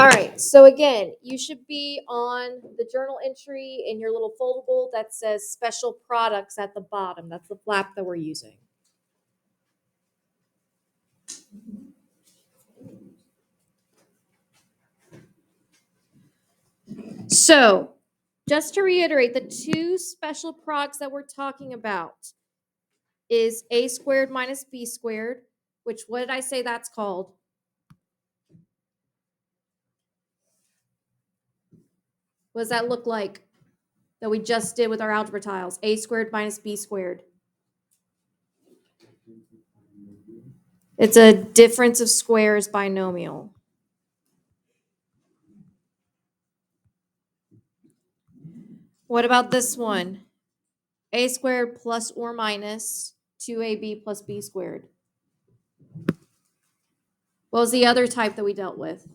All right, so again, you should be on the journal entry in your little foldable that says special products at the bottom. That's the flap that we're using. So, just to reiterate, the two special products that we're talking about is a squared minus b squared, which, what did I say that's called? What does that look like that we just did with our algebra tiles? A squared minus b squared. It's a difference of squares binomial. What about this one? A squared plus or minus 2ab plus b squared. What was the other type that we dealt with?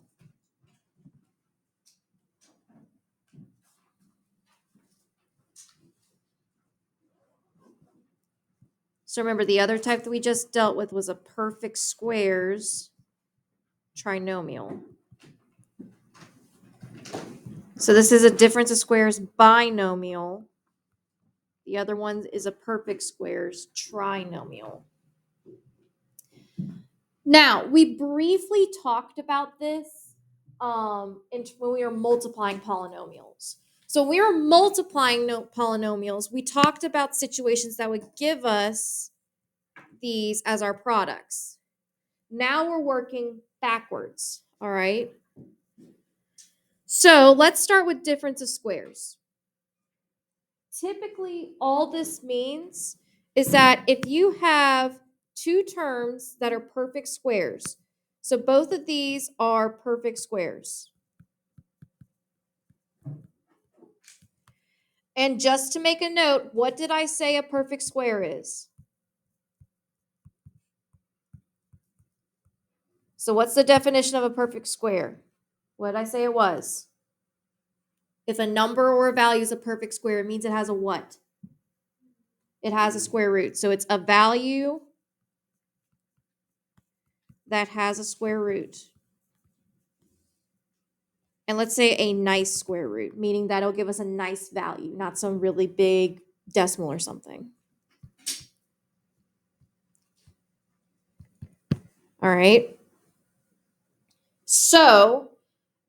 So remember, the other type that we just dealt with was a perfect squares trinomial. So this is a difference of squares binomial. The other one is a perfect squares trinomial. Now, we briefly talked about this when we were multiplying polynomials. So when we were multiplying polynomials, we talked about situations that would give us these as our products. Now we're working backwards, all right? So let's start with difference of squares. Typically, all this means is that if you have two terms that are perfect squares, so both of these are perfect squares. And just to make a note, what did I say a perfect square is? So what's the definition of a perfect square? What did I say it was? If a number or a value is a perfect square, it means it has a what? It has a square root. So it's a value that has a square root. And let's say a nice square root, meaning that it'll give us a nice value, not some really big decimal or something. All right. So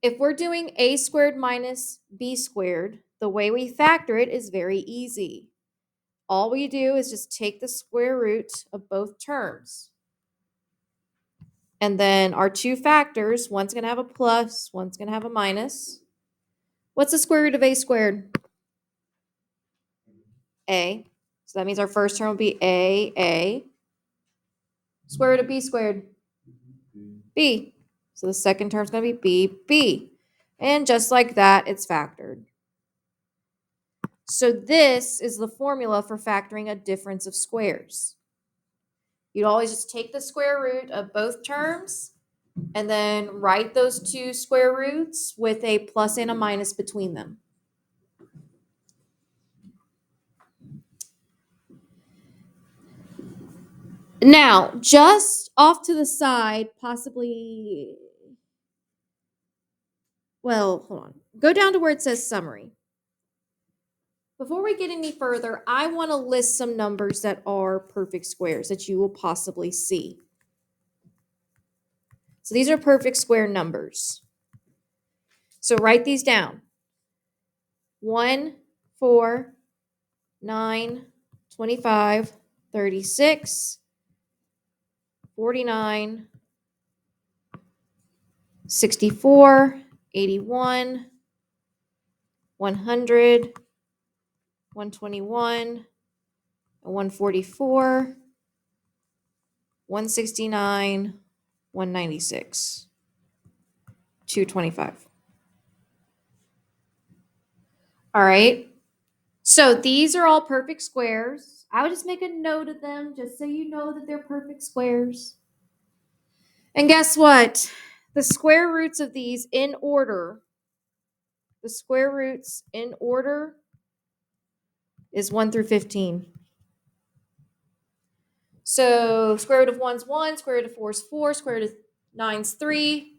if we're doing a squared minus b squared, the way we factor it is very easy. All we do is just take the square root of both terms. And then our two factors, one's going to have a plus, one's going to have a minus. What's the square root of a squared? A. So that means our first term will be a. Square root of b squared? B. So the second term is going to be b. And just like that, it's factored. So this is the formula for factoring a difference of squares. You'd always just take the square root of both terms and then write those two square roots with a plus and a minus between them. Now, just off to the side, possibly, well, hold on. Go down to where it says summary. Before we get any further, I want to list some numbers that are perfect squares that you will possibly see. So these are perfect square numbers. So write these down. 1, 4, 9, 25, 36, 49, 64, 81, 100, 121, 144, 169, 196, 225. All right. So these are all perfect squares. I would just make a note of them just so you know that they're perfect squares. And guess what? The square roots of these in order, the square roots in order is 1 through 15. So square root of 1 is 1, square root of 4 is 4, square root of 9 is 3.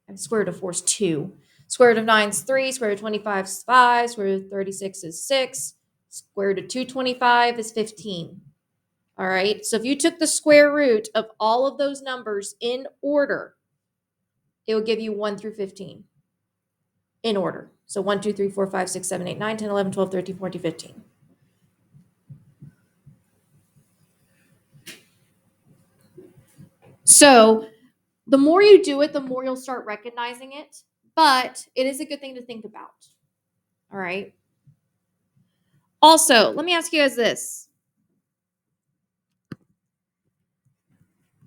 And square root of 4 is 2. Square root of 9 is 3. Square root of 25 is 5. Square root of 36 is 6. Square root of 225 is 15. All right, so if you took the square root of all of those numbers in order, it will give you 1 through 15 in order. So 1, 2, 3, 4, 5, 6, 7, 8, 9, 10, 11, 12, 13, 14, 15. So the more you do it, the more you'll start recognizing it, but it is a good thing to think about. All right. Also, let me ask you guys this.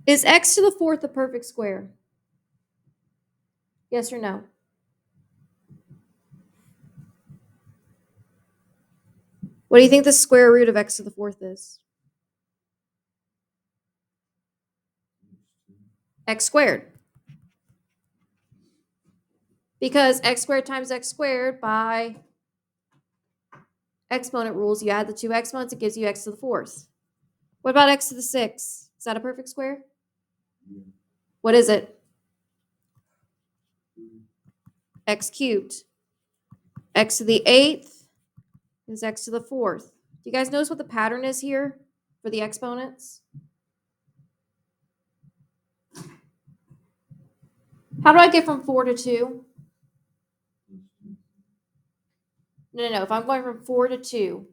Is x to the fourth a perfect square? Yes or no? What do you think the square root of x to the fourth is? X squared. Because x squared times x squared by exponent rules, you add the two exponents, it gives you x to the fourth. What about x to the sixth? Is that a perfect square? What is it? X cubed. X to the eighth is x to the fourth. Do you guys notice what the pattern is here for the exponents? How do I get from 4 to 2? No. If I'm going from 4 to 2,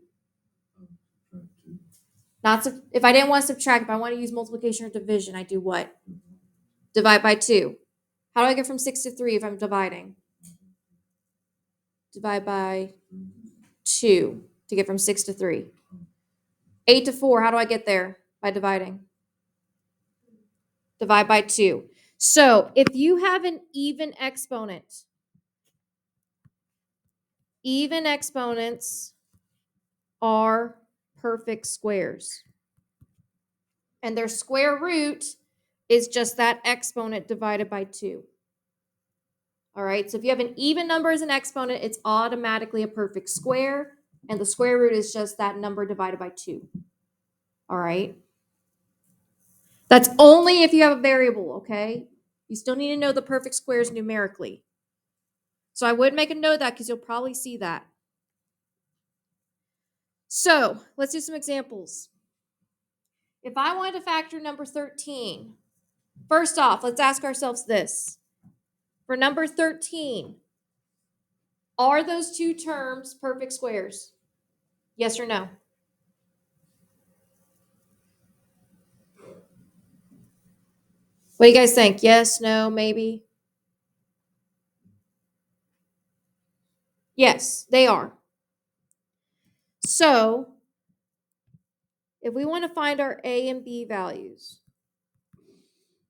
if I didn't want to subtract, if I want to use multiplication or division, I do what? Divide by 2. How do I get from 6 to 3 if I'm dividing? Divide by 2 to get from 6 to 3. 8 to 4, how do I get there? By dividing. Divide by 2. So if you have an even exponent, even exponents are perfect squares. And their square root is just that exponent divided by 2. All right, so if you have an even number as an exponent, it's automatically a perfect square, and the square root is just that number divided by 2. All right? That's only if you have a variable, okay? You still need to know the perfect squares numerically. So I would make a note of that because you'll probably see that. So let's do some examples. If I wanted to factor number 13, first off, let's ask ourselves this. For number 13, are those two terms perfect squares? Yes or no? What do you guys think? Yes, no, maybe? Yes, they are. So, if we want to find our a and b values,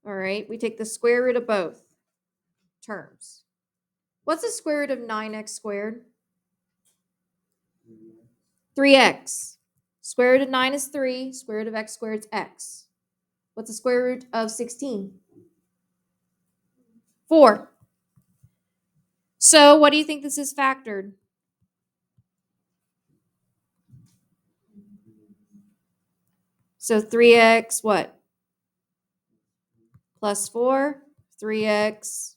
all right, we take the square root of both terms. What's the square root of 9x squared? 3x. Square root of 9 is 3. Square root of x squared is x. What's the square root of 16? 4. So what do you think this is factored? So 3x what? Plus 4. 3x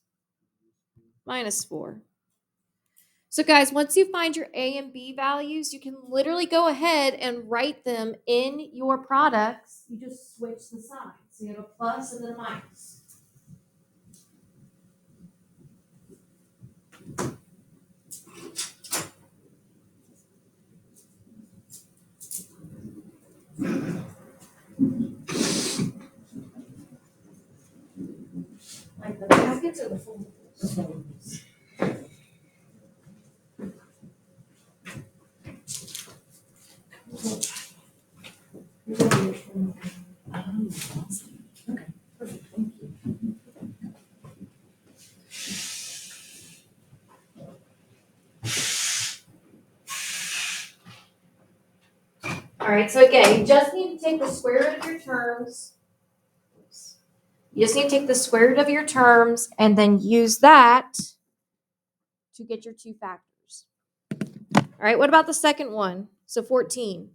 minus 4. So guys, once you find your a and b values, you can literally go ahead and write them in your products. You just switch the signs. So you have a plus and then a minus. Like the baskets or the full? All right, so again, you just need to take the square root of your terms. You just need to take the square root of your terms and then use that to get your two factors. All right, what about the second one? So 14.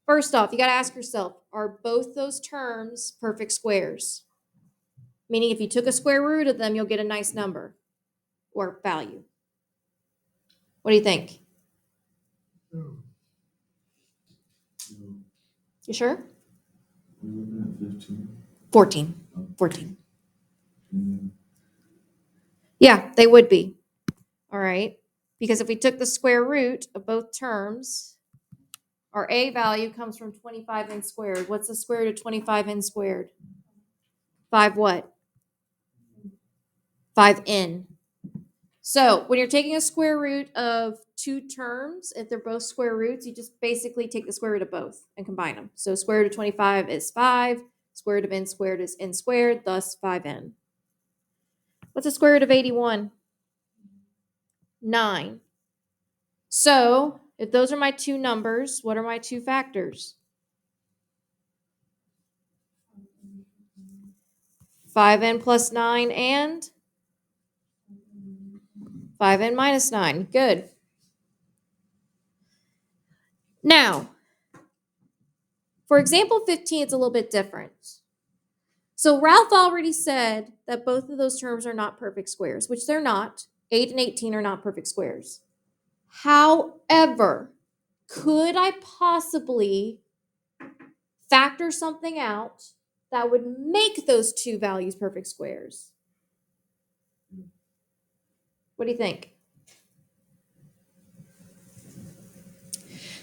First off, you got to ask yourself, are both those terms perfect squares? Meaning if you took a square root of them, you'll get a nice number or value. What do you think? No. You sure? We're looking at 15. 14. 14. Yeah, they would be. All right. Because if we took the square root of both terms, our a value comes from 25n squared. What's the square root of 25n squared? 5 what? 5n. So when you're taking a square root of two terms, if they're both square roots, you just basically take the square root of both and combine them. So square root of 25 is 5. Square root of n squared is n squared, thus 5n. What's the square root of 81? 9. So if those are my two numbers, what are my two factors? 5n plus 9 and 5n minus 9. Good. Now, for example 15, it's a little bit different. So Ralph already said that both of those terms are not perfect squares, which they're not. 8 and 18 are not perfect squares. However, could I possibly factor something out that would make those two values perfect squares? What do you think?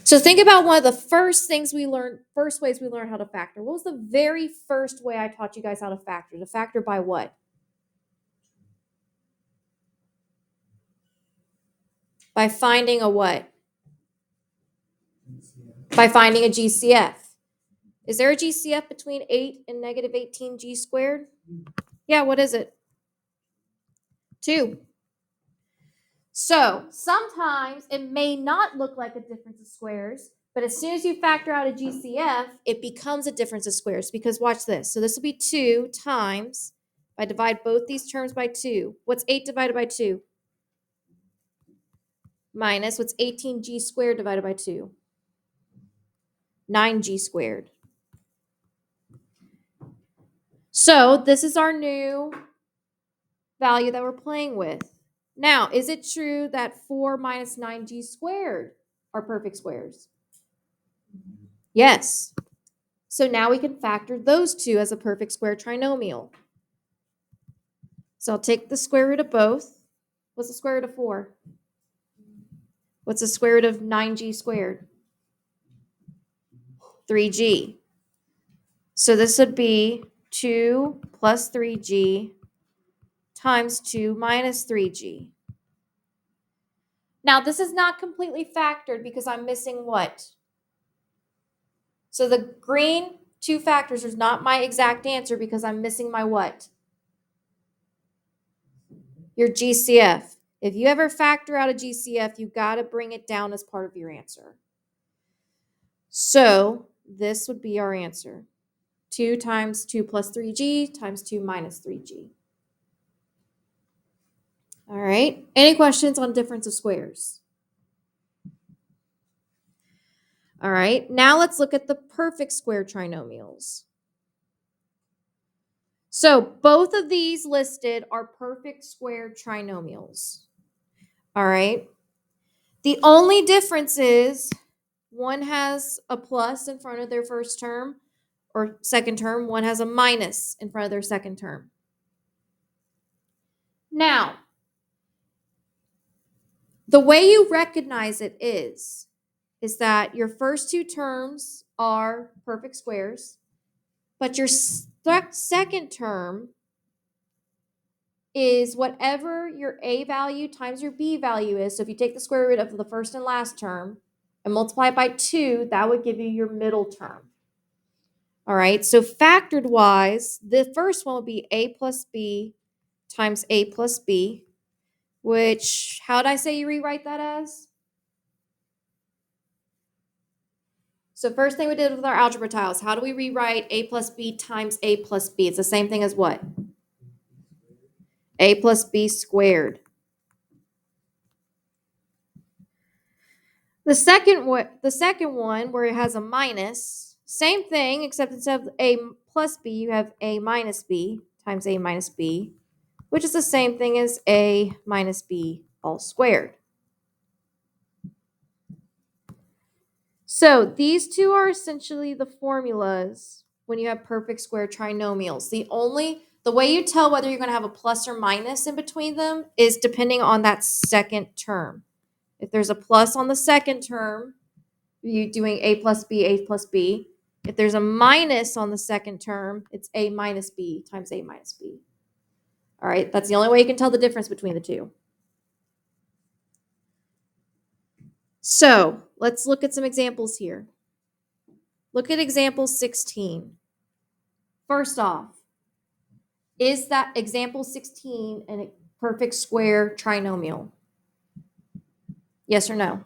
So think about one of the first ways we learned how to factor. What was the very first way I taught you guys how to factor? To factor by what? By finding a what? By finding a GCF. Is there a GCF between 8 and negative 18g squared? Yeah, what is it? 2. So sometimes it may not look like a difference of squares, but as soon as you factor out a GCF, it becomes a difference of squares because watch this. So this will be 2 times, if I divide both these terms by 2, what's 8 divided by 2? Minus, what's 18g squared divided by 2? 9g squared. So this is our new value that we're playing with. Now, is it true that 4 minus 9g squared are perfect squares? Yes. So now we can factor those two as a perfect square trinomial. So I'll take the square root of both. What's the square root of 4? What's the square root of 9g squared? 3g. So this would be 2 plus 3g times 2 minus 3g. Now, this is not completely factored because I'm missing what? So the green two factors is not my exact answer because I'm missing my what? Your GCF. If you ever factor out a GCF, you got to bring it down as part of your answer. So this would be our answer. 2 times 2 plus 3g times 2 minus 3g. All right. Any questions on difference of squares? All right. Now let's look at the perfect square trinomials. So both of these listed are perfect square trinomials. All right. The only difference is one has a plus in front of their first term or second term. One has a minus in front of their second term. Now, the way you recognize it is that your first two terms are perfect squares, but your second term is whatever your a value times your b value is. So if you take the square root of the first and last term and multiply it by 2, that would give you your middle term. All right, so factored wise, the first one would be a plus b times a plus b, which, how did I say you rewrite that as? So first thing we did with our algebra tiles, how do we rewrite a plus b times a plus b? It's the same thing as what? A plus b squared. The second one where it has a minus, same thing, except instead of a plus b, you have a minus b times a minus b, which is the same thing as a minus b all squared. So these two are essentially the formulas when you have perfect square trinomials. The way you tell whether you're going to have a plus or minus in between them is depending on that second term. If there's a plus on the second term, you're doing a plus b, a plus b. If there's a minus on the second term, it's a minus b times a minus b. All right, that's the only way you can tell the difference between the two. So let's look at some examples here. Look at example 16. First off, is that example 16 a perfect square trinomial? Yes or no?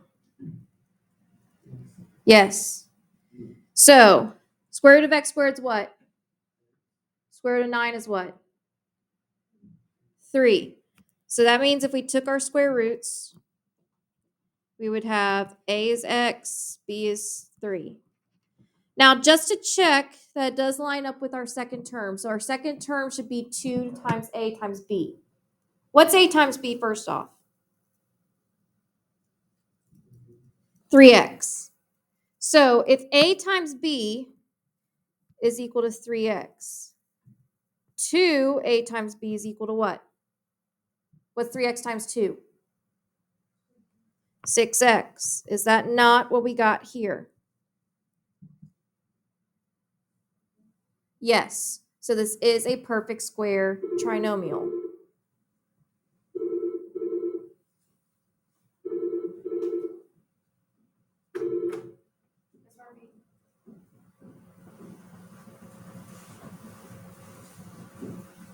Yes. So square root of x squared is what? Square root of 9 is what? 3. So that means if we took our square roots, we would have a is x, b is 3. Now, just to check that it does line up with our second term. So our second term should be 2 times a times b. What's a times b first off? 3x. So if a times b is equal to 3x, 2a times b is equal to what? What's 3x times 2? 6x. Is that not what we got here? Yes. So this is a perfect square trinomial.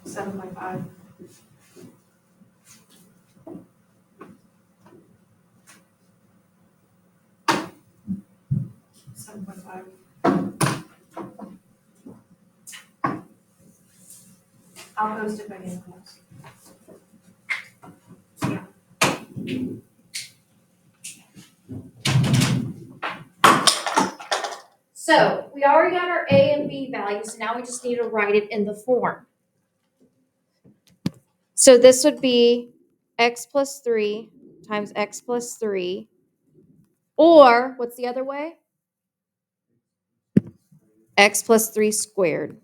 $7.5. I'll post it by the end of class. Yeah. So we already got our a and b values. So now we just need to write it in the form. So this would be x plus 3 times x plus 3. Or what's the other way? X plus 3 squared.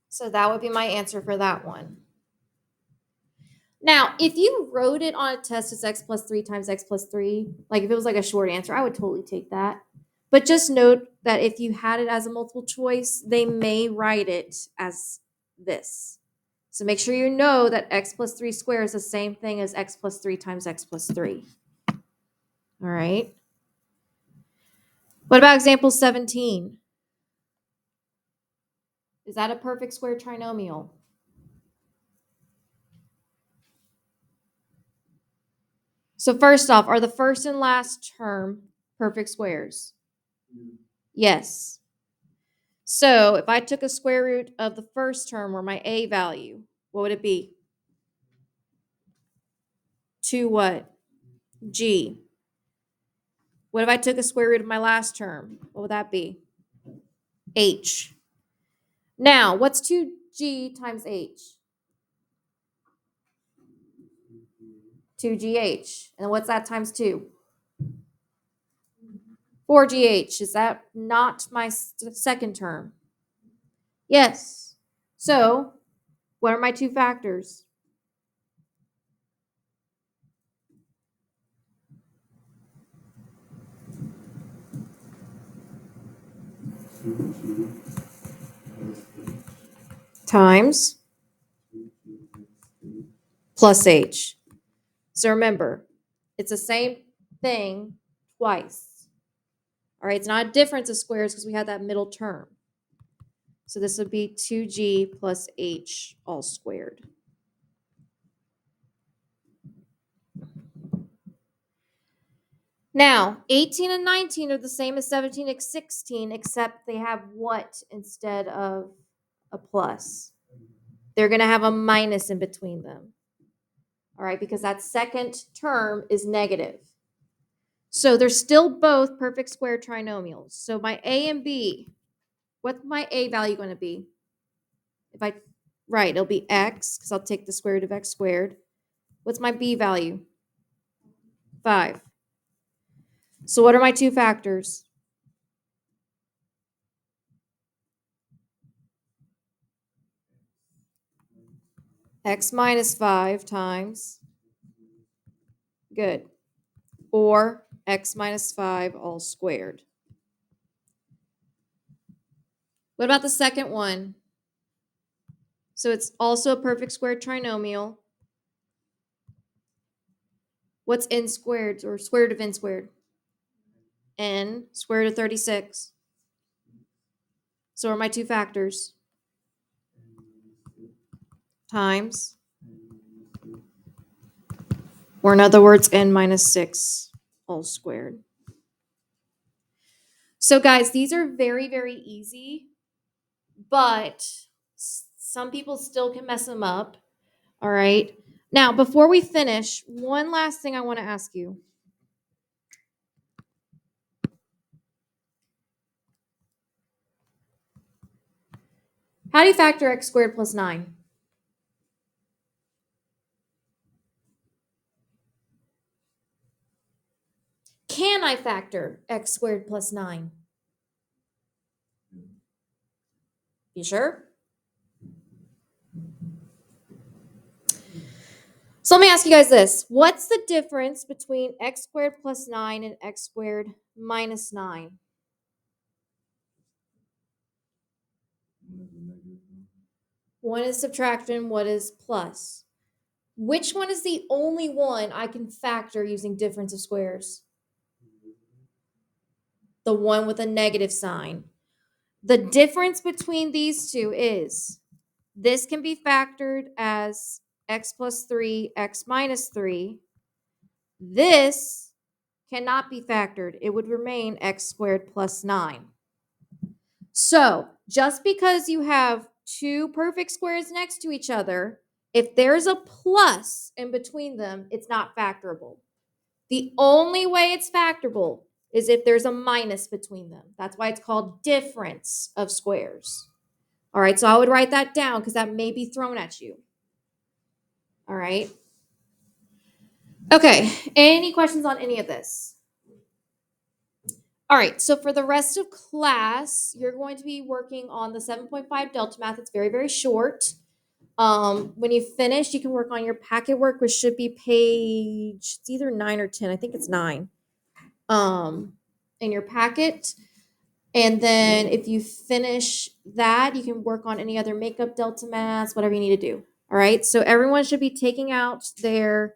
So that would be my answer for that one. Now, if you wrote it on a test as x plus 3 times x plus 3, like if it was like a short answer, I would totally take that. But just note that if you had it as a multiple choice, they may write it as this. So make sure you know that x plus 3 squared is the same thing as x plus 3 times x plus 3. All right. What about example 17? Is that a perfect square trinomial? So first off, are the first and last term perfect squares? Yes. So if I took a square root of the first term or my a value, what would it be? 2 what? G. What if I took a square root of my last term? What would that be? H. Now, what's 2g times h? 2gh. And what's that times 2? 4gh. Is that not my second term? Yes. So, what are my two factors? Times plus h. So remember, it's the same thing twice. All right, it's not a difference of squares because we had that middle term. So this would be 2g plus h all squared. Now, 18 and 19 are the same as 17 and 16, except they have what instead of a plus? They're going to have a minus in between them. all right, because that second term is negative. So they're still both perfect square trinomials. So my A and B, what's my A value going to be? Right, it'll be x, because I'll take the square root of x squared. What's my B value? 5. So what are my two factors? X minus 5 times, good, or x minus 5 all squared. What about the second one? So it's also a perfect square trinomial. What's n squared, or square root of n squared? N, square root of 36. So are my two factors. Times, or in other words, n minus 6 all squared. So guys, these are very, very easy, but some people still can mess them up. All right. Now, before we finish, one last thing I want to ask you. How do you factor x squared plus 9? Can I factor x squared plus 9? You sure? So let me ask you guys this. What's the difference between x squared plus 9 and x squared minus 9? One is subtraction, one is plus. Which one is the only one I can factor using difference of squares? The one with a negative sign. The difference between these two is this can be factored as x plus 3, x minus 3. This cannot be factored. It would remain x squared plus 9. So just because you have two perfect squares next to each other, if there's a plus in between them, it's not factorable. The only way it's factorable is if there's a minus between them. That's why it's called difference of squares. All right, so I would write that down because that may be thrown at you. All right. Okay, any questions on any of this? All right, so for the rest of class, you're going to be working on the 7.5 Delta Math. It's very, very short. When you finish, you can work on your packet work, which should be page, it's either 9 or 10. I think it's 9 in your packet. And then if you finish that, you can work on any other makeup Delta Maths, whatever you need to do. All right, so everyone should be taking out their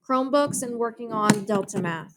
Chromebooks and working on Delta Math.